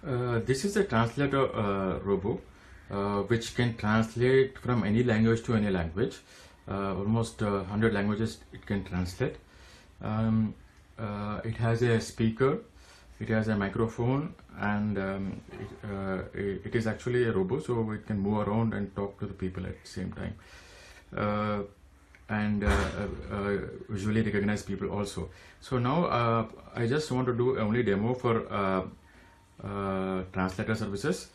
This is a translator robot which can translate from any language to any language. Almost 100 languages it can translate. It has a speaker, it has a microphone, and it is actually a robot, so it can move around and talk to the people at the same time. And visually recognize people also. So now I just want to do only demo for translator services.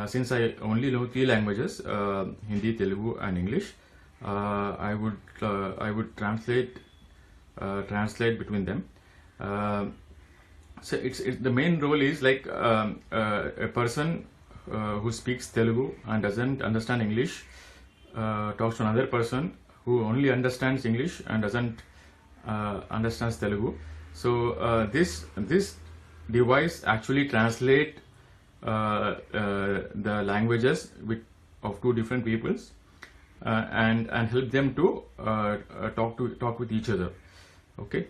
Since I only know 3 languages, Hindi, Telugu and English, I would translate between them. So the main role is like a person who speaks Telugu and doesn't understand English talks to another person who only understands English and doesn't understands Telugu. So this device actually translate the languages of 2 different peoples and help them to talk with each other. Okay,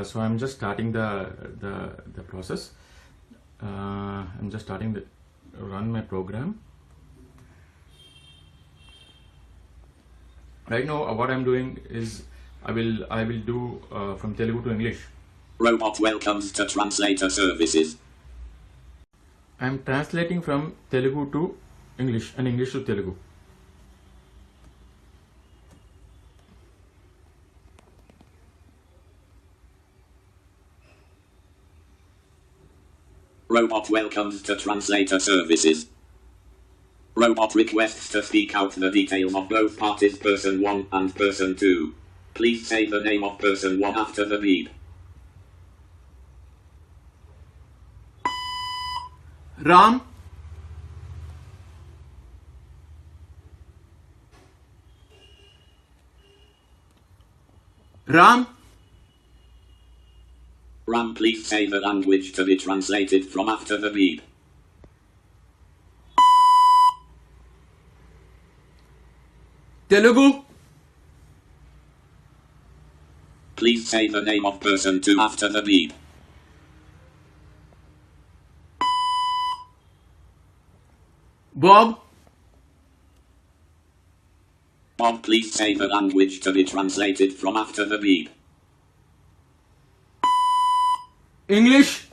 so I'm just starting the process. I'm just starting to run my program. Right now, what I'm doing is I will do from Telugu to English. Robot welcomes to Translator services. I'm translating from Telugu to English and English to Telugu. Robot welcomes to Translator services. Robot requests to speak out the details of both parties person 1 and person 2. Please say the name of person 1 after the beep. Ram. Ram. Ram, please say the language to be translated from after the beep. Telugu. Please say the name of person 2 after the beep. Bob. Bob, please say the language to be translated from after the beep. English.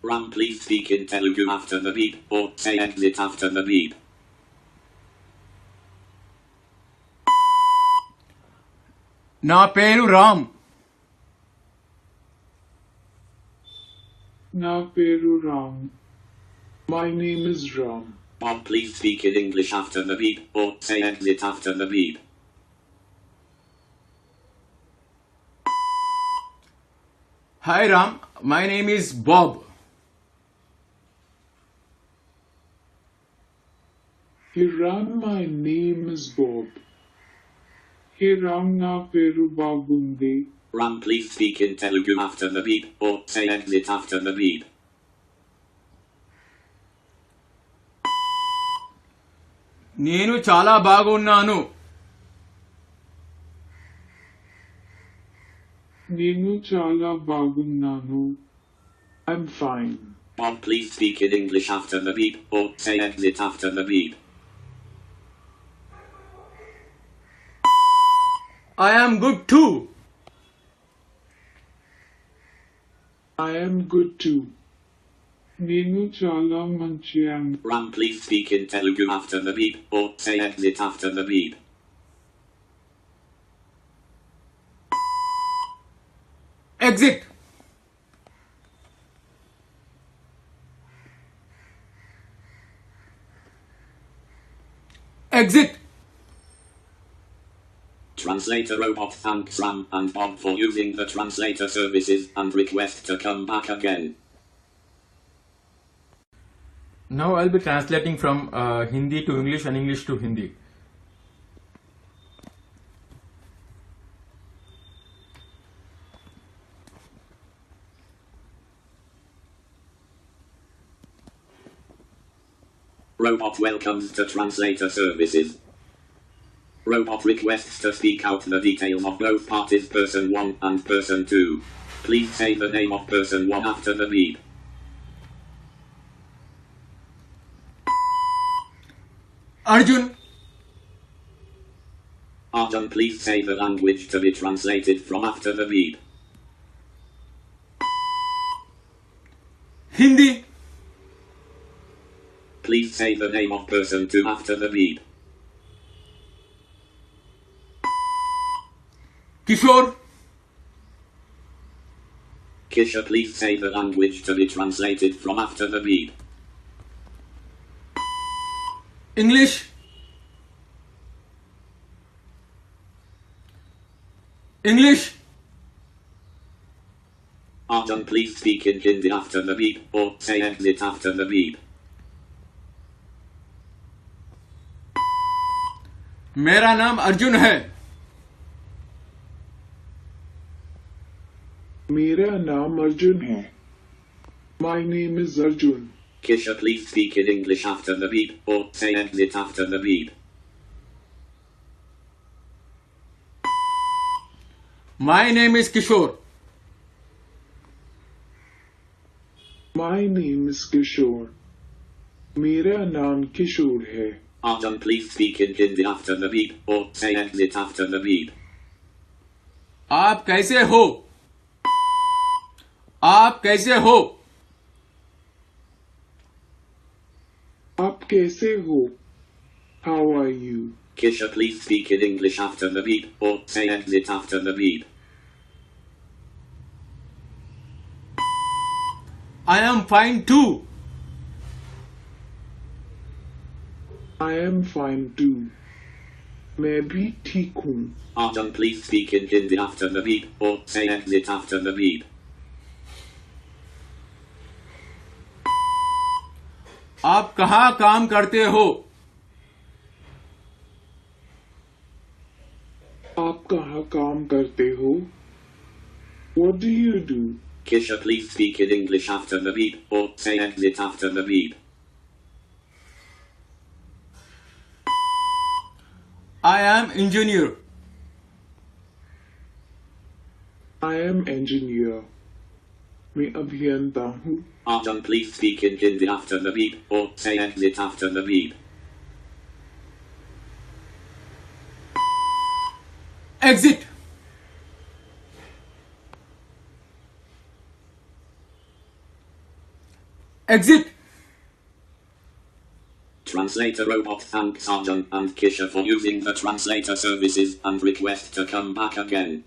Ram, please speak in Telugu after the beep, or say exit after the beep. నా పేరు రామ్. నా పేరు Ram. My name is Ram. Bob, please speak in English after the beep, or say exit after the beep. Hi Ram, my name is Bob. Hey Ram, my name is Bob. Hey Ram, na peru bagundi. Ram, please speak in Telugu after the beep, or say exit after the beep. నేను చాలా బాగున్నాను. నేను చాలా బాగున్నాను. I'm fine. Bob, please speak in English after the beep, or say exit after the beep. I am good too. I am good too. నేను చాలా మంచివాణ్ణి. Ram, please speak in Telugu after the beep, or say exit after the beep. Exit. Exit. Translator robot thanks Ram and Bob for using the translator services and request to come back again. Now I'll be translating from Hindi to English and English to Hindi. Robot welcomes to Translator services. Robot requests to speak out the details of both parties person 1 and person 2. Please say the name of person 1 after the beep. Arjun. Arjun, please say the language to be translated from after the beep. Hindi. Please say the name of person 2 after the beep. Kishore. Kishore, please say the language to be translated from after the beep. English. English. Arjun, please speak in Hindi after the beep, or say exit after the beep. मेरा नाम अर्जुन है. मेरा नाम अर्जुन है. My name is Arjun. Kishore, please speak in English after the beep, or say exit after the beep. My name is Kishore. My name is Kishore. मेरा नाम किशोर है. Arjun, please speak in Hindi after the beep, or say exit after the beep. आप कैसे हो? आप कैसे हो? आप कैसे हो? How are you? Kishore, please speak in English after the beep, or say exit after the beep. I am fine too. I am fine too. मैं भी ठीक हूँ. Arjun, please speak in Hindi after the beep, or say exit after the beep. आप कहाँ काम करते हो? आप कहाँ काम करते हो? What do you do? Kishore, please speak in English after the beep, or say exit after the beep. I am engineer. I am engineer. मैं अभियंता हूँ. Arjun, please speak in Hindi after the beep, or say exit after the beep. Exit. Exit. Translator Robot thanks Arjun and Kishore for using the translator services and request to come back again.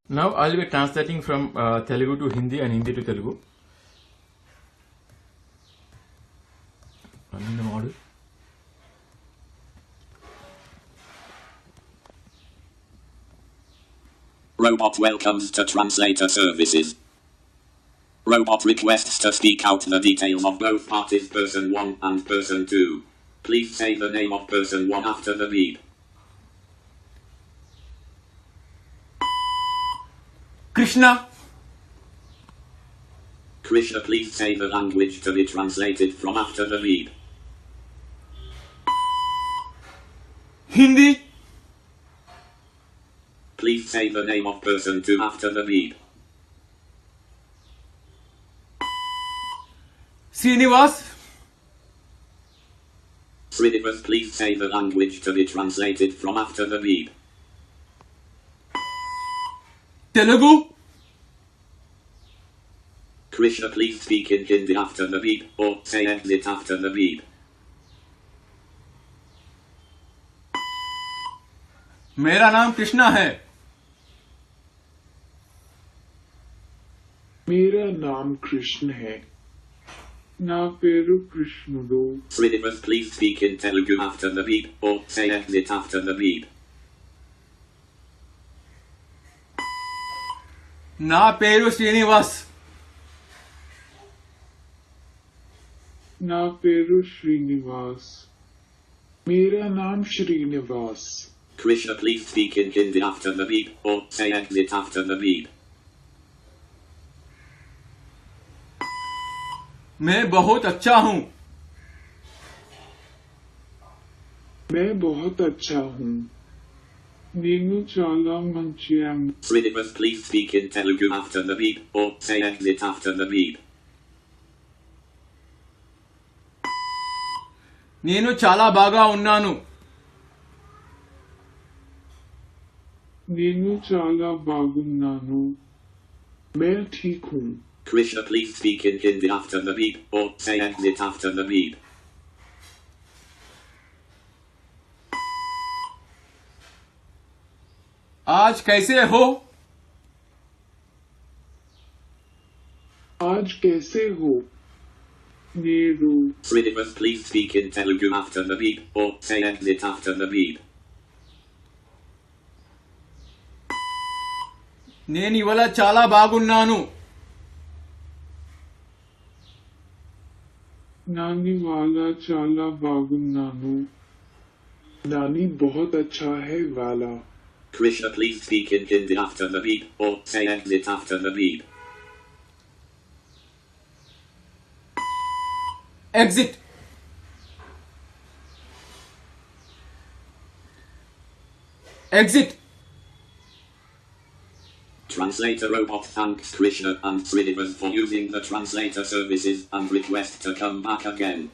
Now I'll be translating from Telugu to Hindi and Hindi to Telugu. Running the model. Robot welcomes to translator services. Robot requests to speak out the details of both parties person 1 and person 2. Please say the name of person 1 after the beep. Krishna. Krishna, please say the language to be translated from after the beep. Hindi. Please say the name of person 2 after the beep. Srinivas. Srinivas, please say the language to be translated from after the beep. Telugu. Krishna, please speak in Hindi after the beep, or say exit after the beep. मेरा नाम कृष्णा है. मेरा नाम कृष्ण है. ना Peru Krishna दो. Srinivas, please speak in Telugu after the beep, or say exit after the beep. నా పేరు శ్రీనివాస్. ना पेरू श्रीनिवास. मेरा नाम Srinivas. Krishna, please speak in Hindi after the beep, or say exit after the beep. मैं बहुत अच्छा हूँ. मैं बहुत अच्छा हूँ. నేను చాలా మంచిగా. Srinivas, please speak in Telugu after the beep, or say exit after the beep. నేను చాలా బాగా ఉన్నాను. నేను చాలా బాగున్నాను. मैं ठीक हूँ. Krishna, please speak in Hindi after the beep, or say exit after the beep. आज कैसे हो? आज कैसे हो? नेरू. Srinivas, please speak in Telugu after the beep, or say exit after the beep. నేను ఇవాళ చాలా బాగున్నాను. नानी वाला चाला बागुन्नानु. नानी बहुत अच्छा है वाला. Krishna, please speak in Hindi after the beep, or say exit after the beep. Exit. Exit. Translator Robot thanks Krishna and Srinivas for using the translator services and requests to come back again.